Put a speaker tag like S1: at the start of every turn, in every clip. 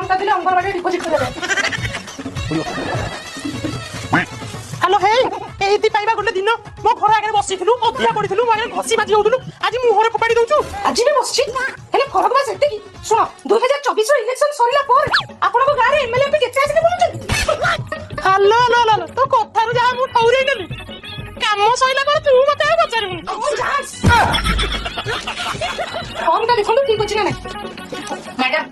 S1: टंका दिले अंगनवाड़ी डिपोजिट करबे हेलो हे एति पाइबा गोटे दिन मो घर आगे बसिथिलु अधुरा पडिथिलु माने घसी बाजी होउथलु आज मुहरे फोपाडी दउछु आज ने बसछि हेले फरक बा सेते की सुनो 2024 रो इलेक्शन सरिला पर आपण को गारे एमएलए पे केते आसी बोलुछ हेलो लो लो तो कथा रो जा मु ठौरै नेली काम सइला पर तू मते पचारु फोन का देखो ठीक अछि ना मैडम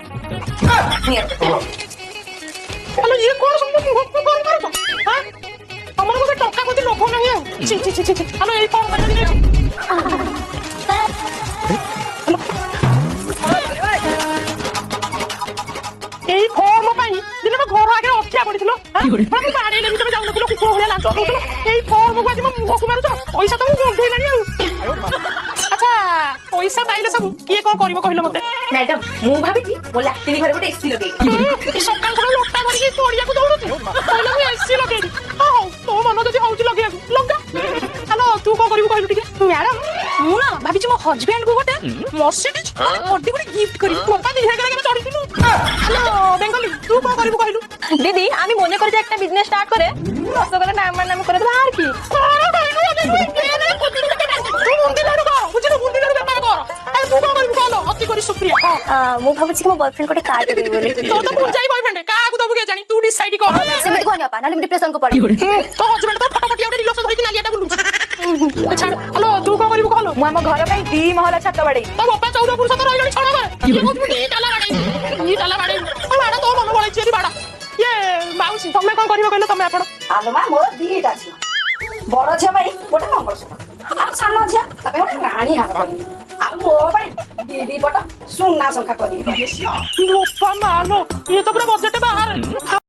S1: हेलो ये कौन सब मुंह को कौन करतो हां हमर को टका को लोभ नहीं है छी छी छी छी हेलो ए फोन कर दे ए फॉर्म पाई दिन में घर आगे अठिया पड़िथिलो हां मैं बाडे ले तुम जाउ नथिलो कुकुर होया लांच ए फॉर्म को आज मैं मुंह को मारुछ पैसा तो मुंह ढेलानी अच्छा पैसा पाइले सब किए कोन करबो कहिलो मते
S2: मैडम मु भाभी थी बोला तेरी घर गोटे एसी लगे
S1: सकाल को लोटा भरी तोड़िया को दौड़ुछ कहला मैं एसी लगे हां तो मन जदी होउची लगे लगा हेलो तू को करबो कहिलो ठीक मैडम मु ना भाभी छी मो हस्बैंड को गोटे मर्सिडीज बड़ी बड़ी गिफ्ट करी पापा दिहे के चढ़िथिलु हेलो बेंगली तू को करबो कहिलो
S2: दीदी आमी मने करे जे একটা বিজনেস স্টার্ট করে রসগোল্লা নাম করে দেব আর কি मु भाबुछि कि मो बॉयफ्रेंड कोटे कार देबे बोली
S1: तो भूल जाई बॉयफ्रेंड का को दबु के जानी तू डिसाइड कर
S2: सेमति कोनी अपा नाले डिप्रेशन को पड़ी
S1: तो हस्बैंड तो फटाफट आउट रिलेशन धरि नालियाटा बुलु अच्छा हेलो तू को करबो कहलो
S2: मु हम घर पई 2 महला छत बाड़ी
S1: तो बापा 14 पुरुष तो रहिलनि छड़ा ये को तू नी टाला बाड़ी बाड़ा तो मन बळै छी बाड़ा ये माउसी तमे कोन करबो कहलो तमे आपण
S3: आलो मा मोर दीटा छी बड़ छे भाई गोटे मंगलसूत्र आ सानो छे तबे गोटे रानी हार करी आ मो भाई दीदी पट सुन्ना संखा करी
S1: लोपा मालो ये तो पूरा बजट बाहर